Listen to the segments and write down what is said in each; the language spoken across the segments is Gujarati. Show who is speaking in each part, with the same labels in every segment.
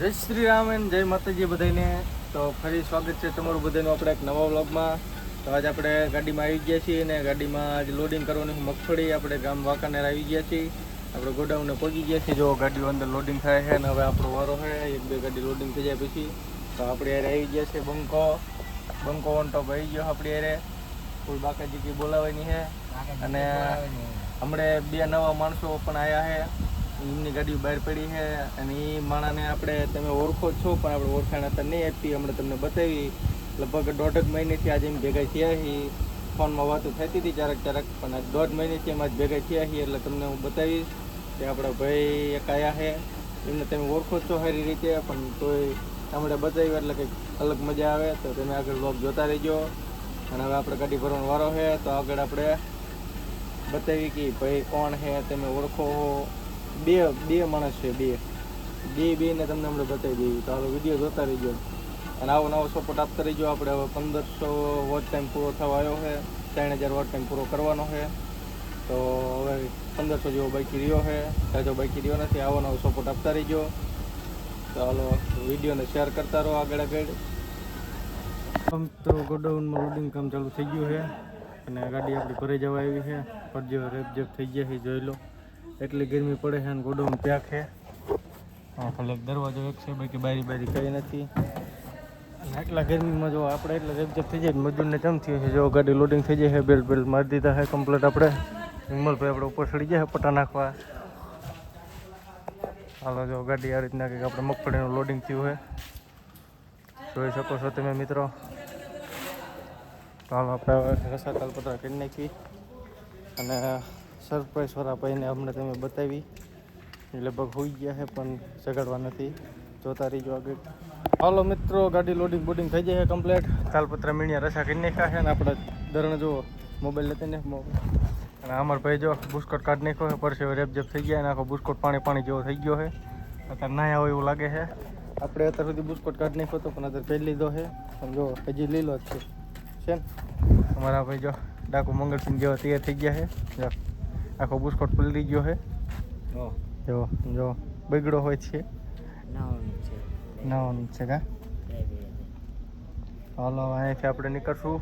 Speaker 1: જય શ્રી રામ અને જય માતાજી બધાને. તો ફરી સ્વાગત છે તમારું બધાનું આપણે એક નવા વ્લોગમાં. તો આજે આપણે ગાડીમાં આવી ગયા છીએ અને ગાડીમાં આજે લોડિંગ કરવાની મગફળી આપણે ગામ વાંકાનેર આવી ગયા છીએ. આપણે ગોડાઉનને પહોંચી ગયા છીએ. જો ગાડીઓ અંદર લોડિંગ થાય છે અને હવે આપણો વારો છે. એક બે ગાડી લોડિંગ થઈ જાય પછી તો આપણે યારે આવી ગયા છે. બંકો ઓન ટોપ આવી ગયો આપણે યારે. કોઈ બાકાજી કંઈ બોલાવાની છે અને હમણાં બે નવા માણસો પણ આવ્યા છે. એમની ગાડી બહાર પડી છે અને એ માણાને આપણે તમે ઓળખો છો પણ આપણે ઓળખાણ હતા નહીં આપી. હમણાં તમને બતાવી લગભગ 1.5 મહિનેથી આજે એમ ભેગા થયા છીએ. ફોનમાં વાતો થતી હતી ચારક પણ આજ 1.5 મહિનેથી એમ આજ ભેગા થયા છીએ એટલે તમને હું બતાવીશ કે આપણા ભાઈ એક આવ્યા છે. એમને તમે ઓળખો છો સારી રીતે પણ તોય હમણાં બતાવ્યું એટલે કંઈક અલગ મજા આવે. તો તમે આગળ વ્લોગ જોતા રહેજો. અને હવે આપણે ગાડી ભરવાનો વારો છે તો આગળ આપણે બતાવી કે ભાઈ કોણ છે તમે ઓળખો. બે માણસ છે. બેને તમને હમણાં બતાવી દઈએ. તો હાલો વિડીયો જોતા રહીજો અને આવો નવો સપોર્ટ આપતા રહીજો. આપણે હવે 1500 વોટ ટાઈમ પૂરો થવા આવ્યો છે. 3000 વોટ ટાઈમ પૂરો કરવાનો છે. તો હવે 1500 જેવો બાકી રહ્યો છે. જાજો બાકી રહ્યો નથી. આવો નવો સપોર્ટ આપતા રહીજો. તો હાલો વિડીયોને શેર કરતા રહો આગળ. તો ગોડાઉનમાં લોડિંગ કામ ચાલુ થઈ ગયું છે અને ગાડી આપણી ભરાઈ જવા આવી છે. ફરજો રેપજેપ થઈ ગયા છે જોઈ લો. એટલી ગરમી પડે છે અને ગોડાઉન પ્યાક છે. ખાલી એક દરવાજો એક છે, બાકી બારી કંઈ નથી. અને આટલા ગરમીમાં જો આપણે એટલે રેપજેપ થઈ જાય મજૂરને જમ થયું છે. જો ગાડી લોડિંગ થઈ જાય છે. બેલ મારી દીધા છે કમ્પ્લીટ. આપણે વિમલભાઈ આપણે ઉપર ચડી જાય પટ્ટા નાખવા. હાલો જો ગાડી આ રીતના કંઈક આપણે મગફળીનું લોડિંગ થયું છે જોઈ શકો છો તમે મિત્રો. તો હાલ આપણે રસા તાલપત્ર કરી નાખી અને સરપ્રાઈઝ વાળા ભાઈને અમને તમે બતાવી. એ લગભગ હોઈ ગયા છે પણ જગાડવા નથી. જોતા રહીજો આગળ. હાલો મિત્રો ગાડી લોડિંગ બોડિંગ થઈ જાય છે કમ્પ્લીટ. તાલપત્ર મીણિયા રસા કરી નાખ્યા છે ને આપણે દરણ જો મોબાઈલ લેતી ને અને અમાર ભાઈ જો બુસ્કોટ કાઢી નાખ્યો છે. પરસે રેપજેપ થઈ ગયા અને આખો બુસ્કોટ પાણી જેવો થઈ ગયો છે. અત્યારે નાયા હોય એવું લાગે છે. આપણે અત્યાર સુધી બુસ્કોટ કાઢી નાખ્યો હતો પણ અત્યારે પહેરી લીધો છે. પણ જો હજી લીલો જ છે ને. અમારા ભાઈ જો ડાકુ મંગળસિંહ જેવો તૈયાર થઈ ગયા છે. જો આખો બુસ્કોટ પલળી ગયો છે. જો બગડો હોય છે. નાવાનું છે કા. હાલો અહીંયાથી આપણે નીકળશું.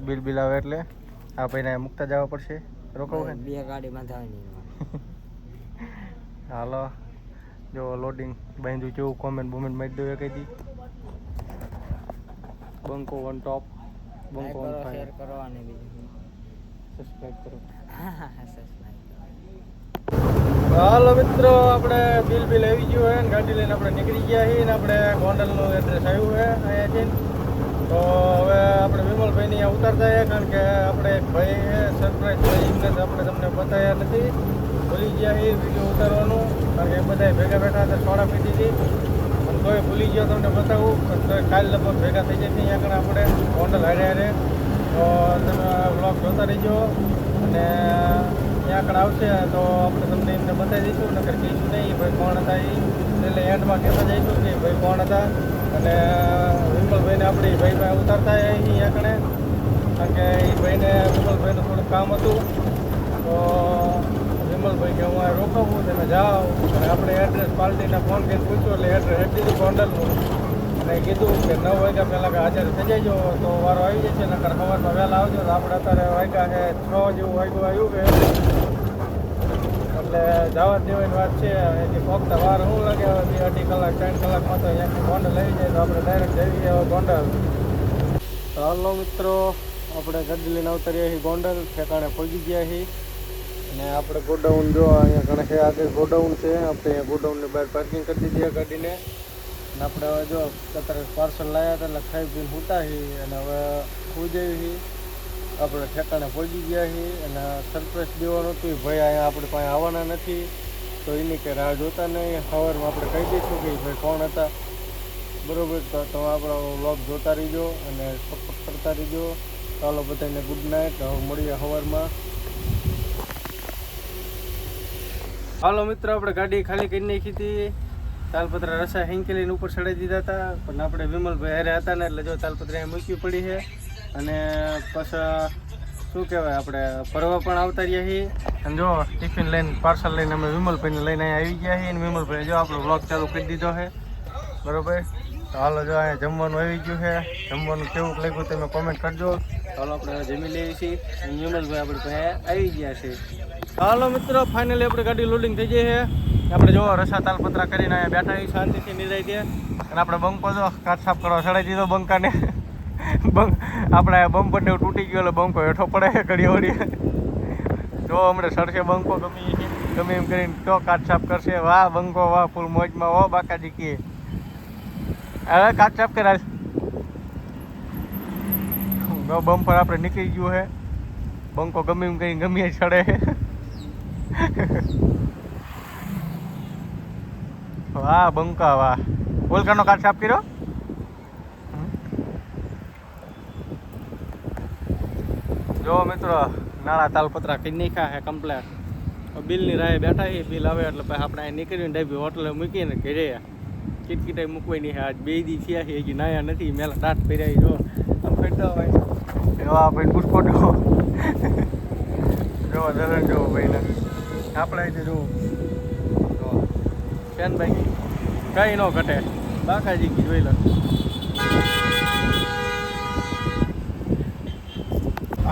Speaker 1: બિલ આવે એટલે આ ભાઈને મૂકતા જવા પડશે. રોકાવું છે બે ગાડીમાં જવાની. હાલો જો લોડિંગ બાંધ્યું જેવું કોમેન્ટ બોમેન્ટ મારી દો કઈ દી. બંકો ઓન ટોપ. બંકો ઓન ફાયર. શેર કરો અને બીજું સબસ્ક્રાઇબ કરો. હાલો મિત્રો આપણે બિલ આવી ગયું હોય ને ગાડી લઈને આપણે નીકળી ગયા છીએ ને આપણે ગોંડલનું એડ્રેસ આવ્યું છે અહીંયાથી. તો હવે આપણે વિમલભાઈની અહીંયા ઉતારતા છે કારણ કે આપણે એક ભાઈ છે સરપ્રાઈઝ ભાઈ એમને આપણે તમને બતાવ્યા નથી. ભૂલી ગયા છીએ વિડીયો ઉતારવાનું કારણ કે એ બધા ભેગા બેઠા હતા સોડા પીધી હતી અને તોય ભૂલી ગયો તમને બતાવું. પણ કાલ લગભગ ભેગા થઈ જશે અહીંયા આગળ આપણે ગોંડલ હારે. તો તમે બ્લોગ જોતા રહીજો અને ત્યાં આગળ આવશે તો આપણે તમને એમને બતાવી દઈશું. નકર કહીશું નહીં ભાઈ કોણ હતા એ. એટલે એન્ડમાં કહેતા જઈશું કે ભાઈ કોણ હતા. અને વિમલભાઈને આપણે એ ભાઈ ઉતારતા અહીં આગળ કારણ કે એ ભાઈને વિમલભાઈનું થોડુંક કામ હતું. તો વિમલભાઈ કે હું આ રોકાવું તમે જાઓ. અને આપણે એડ્રેસ પાર્ટીને ફોન કરીને પૂછ્યું એટલે એડ્રેસ આપી દીધું ગોંડલનું. અને કીધું કે 9 વાગ્યા પહેલાં કે હાજર થઈ જજો તો વારો આવી જશે. નકર સવારમાં વહેલા આવજો. તો આપણે અત્યારે વાગ્યા છે 6 જેવું આવ્યું કે એટલે જવા દેવાની વાત છે. એની પગતા વાર શું લાગે હવે 2-2.5 કલાક 3 કલાકમાં તો અહીંયાથી ગોંડલ આવી જાય. તો આપણે ડાયરેક્ટ જઈએ હવે ગોંડલ. તો હાલો મિત્રો આપણે ગાડી લઈને આવતા રહ્યા છીએ ગોંડલ. ઠેકાણે પહોંચી ગયા છીએ અને આપણે ગોડાઉન જો અહીંયા ઘણા છે આગળ ગોડાઉન છે. આપણે અહીંયા ગોડાઉનની બહાર પાર્કિંગ કરી દીધી આ ગાડીને. અને આપણે હવે જો અત્યારે પાર્સલ લાવ્યા હતા એટલે ખાઈ પીને સૂતા છીએ અને હવે સુઈ જઈએ છીએ. આપણે ઠેકાણે પહોંચી ગયા છીએ અને સરપ્રાઈઝ દેવાનું હતું. ભાઈ અહીંયા આપણે પાસે આવવાના નથી તો એની કે રાહ જોતા નહીં. સવારમાં આપણે કહી દઈશું કે ભાઈ કોણ હતા બરાબર. તો તમે આપણો વ્લોગ જોતા રહીજો અને સપોર્ટ કરતા રહીજો. ચાલો બધાને ગુડ નાઇટ. હવે મળીએ સવારમાં. હાલો મિત્રો આપણે ગાડી ખાલી કરી નાખી હતી. તાલપત્ર રસા હેંકેલીને ઉપર ચડાવી દીધા હતા પણ આપણે વિમલભાઈ હારે હતા ને એટલે જો તાલપત્ર અહીંયા મૂકવી પડી છે. અને પાછા શું કહેવાય આપણે ફરવા પણ આવતા રહ્યા છીએ. અને જો ટિફિન લઈને પાર્સલ લઈને અમે વિમલભાઈને લઈને અહીંયા આવી ગયા છીએ. અને વિમલભાઈ જો આપણો વ્લોગ ચાલુ કરી દીધો છે. બરોબર. તો હાલો જો અહીંયા જમવાનું આવી ગયું છે. જમવાનું કેવું લાગ્યું તમે કોમેન્ટ કરજો. ચાલો આપણે જમી લઈએ છીએ. વિમલભાઈ આપણે ત્યાં આવી ગયા છે. હાલો મિત્રો, ફાઇનલી આપણે ગાડી લોડિંગ થઈ ગઈ છે. આપણે જો રસા તાલપત્રા કરીને અહીંયા બેઠા શાંતિથી નિરાઈ દે. અને આપણે બંકો જો કાચ સાફ કરવા ચડાવી દીધો બંકાને. આપણે બમ્પરને તૂટી ગયો એટલે બંકો હેઠો પડે ઘડી વળી. જો હમણાં સરસે બંકો ગમે એમ કરીને તો કાચ સાફ કરશે. વાહ બંકો વાહ, ફૂલ મોજમાં હો બાકાજી કે. હવે કાચ સાફ કરાય. બમ્પર આપણે નીકળી ગયું છે. બંકો ગમે એમ કરીને ગમે ચડે. વાહ બંકા વાહ. ઓલકાનો કાચ સાફ કર્યો. જો મિત્રો નાળા તાલપત્રા કરી નાખ્યા છે કમ્પ્લેટ. બિલની રાહે બેઠા છે. બિલ આવે એટલે પછી આપણે અહીં નીકળીને ડાબી હોટલે મૂકીને ઘરે કિટકીટાઈ મૂકવાની છે. આજ 2 દી થયા છે હજી નાયા નથી. મેલા દાંત પહેર્યા જો આમ ફેરતા હોય એવા ભાઈ બુસ્કોટ જો ધરણ જો ભાઈને આપણે અહીંથી જોવું ફેન ભાઈ કઈ ન ઘટે. બાકાજી કી જોઈ લો.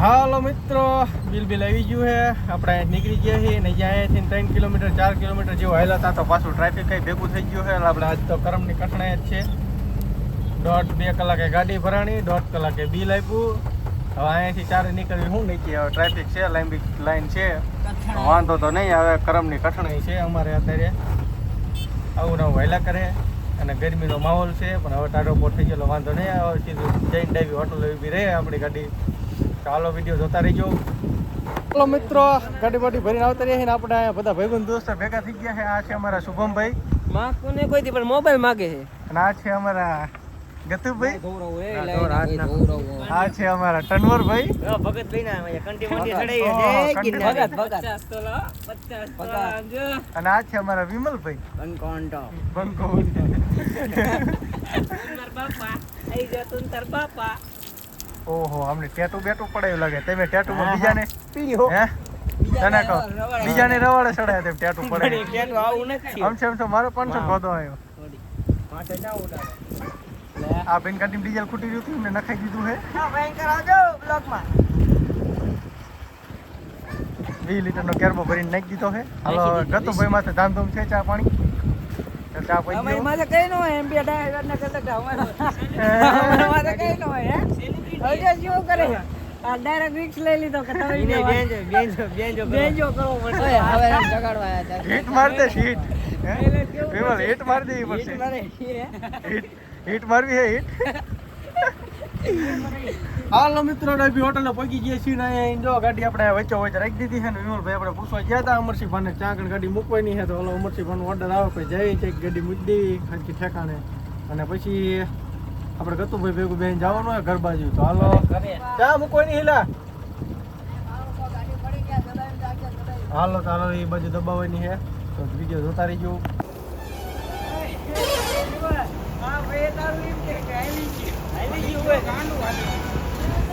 Speaker 1: હાલો મિત્રો, બિલ આવી ગયું છે. આપણે નીકળી ગયા છીએ ને અહીંયાથી 3 કિલોમીટર 4 કિલોમીટર જેવું હાલ્યા હતા તો પાછું ટ્રાફિક કંઈ ભેગું થઈ ગયું છે. એટલે આપણે આજ તો કરમની કઠણાઈ જ છે. 1.5-2 કલાકે ગાડી ભરાણી, 1.5 કલાકે બિલ આપ્યું. હવે અહીંયાથી 4 નીકળવી હું નીચે. હવે ટ્રાફિક છે, લાઈન છે, વાંધો તો નહીં. હવે કરમની કઠણાઈ છે અમારે અત્યારે. આવું નવું હાલ્યા કરે અને ગરમીનો માહોલ છે. પણ હવે ટાઢો પોટ થઈ ગયેલો વાંધો નહીં. હવે સીધું જઈને ડાબી હોટલ ઊભી રહે આપણી ગાડી. ચાલો વિડીયો જોતા રહીજો. ચાલો મિત્રો, ગાડી બાડી ભરીને આવતા રહીએ ને આપણે બધા ભાઈબંધ દોસ્તો ભેગા થઈ ગયા છે. આ છે અમારા શુભમભાઈ.
Speaker 2: માગતો ને કોઈ દી પણ મોબાઈલ માગે છે.
Speaker 1: અને આ છે અમારા ગતુભાઈ. આ છે અમારા ટનવરભાઈ.
Speaker 2: ભગતભાઈ ના કંટી મંટી ચડાઈ.
Speaker 1: અને આ છે અમારા વિમલભાઈ. બંકો
Speaker 2: બાપા.
Speaker 1: ઓહો, અમને ટેટુ બેટુ પડાયું લાગે. તમે ટેટુ માં બીજાને હે તને કહો બીજાને રવાડે ચડાય તેમ ટેટુ પડે.
Speaker 2: ટેટુ આવું નથી.
Speaker 1: આમ છે એમ તો મારો 500 ખોદો આવ્યો.
Speaker 2: માથે ના ઉડાડે.
Speaker 1: આ બેન કાઢી ડીઝલ ખૂટી રહ્યું હતું ને નખાઈ દીધું હે.
Speaker 2: હા ભયંકર આવજો બ્લોક માં.
Speaker 1: 20 લીટરનો કેરબો ભરીને નાખી દીધો હે. હાલો ગતુભાઈ માથે ધામધૂમ છે ચા પાણી. ચા પી
Speaker 2: અમારી માથે કઈ ન હોય. એમપી ડ્રાઈવર ને કરતા અમારા માથે કઈ ન હોય. હે હવે શું કરે છે? આ ડાયરેક્ટ રિક્સ લઈ લીધો કે તમે બેંજો કરવો પડશે. હવે જગાડવા આયા છે.
Speaker 1: હીટ માર દે હીટ. વિમલ હીટ માર દે પડશે. હીટ મારવી હે હીટ. હાલો મિત્રો, ડાબી હોટલે પહોંચી ગયા છીએ ને અહીંયા જો ગાડી આપણે વચ્ચે રાખી દીધી છે ને વિમલભાઈ આપણે પૂછવા ગયા હતા અમરસિંહભાઈને ચા આગળ ગાડી મૂકવાની છે. તો હાલો અમરસિંહભાઈનો ઓર્ડર આવે પછી જઈ છે ગાડી મૂકી દેવી ખર્ચી ઠેકાણે. અને પછી આપણે ગતુભાઈ ભેગું બેન જવાનું હોય ઘર બાજુ. તો હાલો ચા મૂકવાની હિલા. હાલો ચાલો એ બાજુ દબાવવાની છે. તો વિડીયો જોતા રહીજો.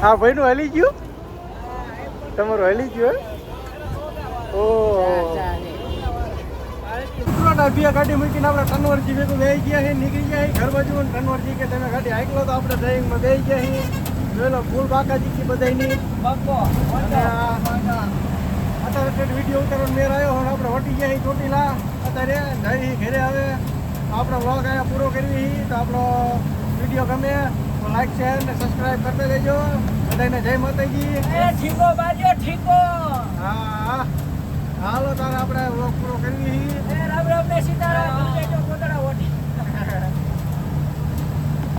Speaker 1: હા ભાઈનું હલી ગયું. તમારું હલી ગયું. ગાડી મૂકીને આપણે ટનવરજી ભેગું બેસી ગયા છે. નીકળી ગયા ઘર બાજુ. ટનવરજી કે તમે ગાડી હાઈકલો તો આપણે ડ્રાઇવિંગમાં બેસી ગયા છીએ. જોઈ લો ફૂલ બાકાજી છે બધાની. અત્યારે વિડીયો ઉતારવાનો મેર આવ્યો. હવે આપણે વટી ગયા છીએ ચોટીલા. અત્યારે જઈ ઘરે આવે આપણો વ્લોગ અહીંયા પૂરો કરવી. તો આપણો વિડીયો ગમે તો લાઈક શેર અને સબસ્ક્રાઈબ કરતા રહેજો. બધાને જય માતાજી.
Speaker 2: ઠીકો બાજો ઠીકો.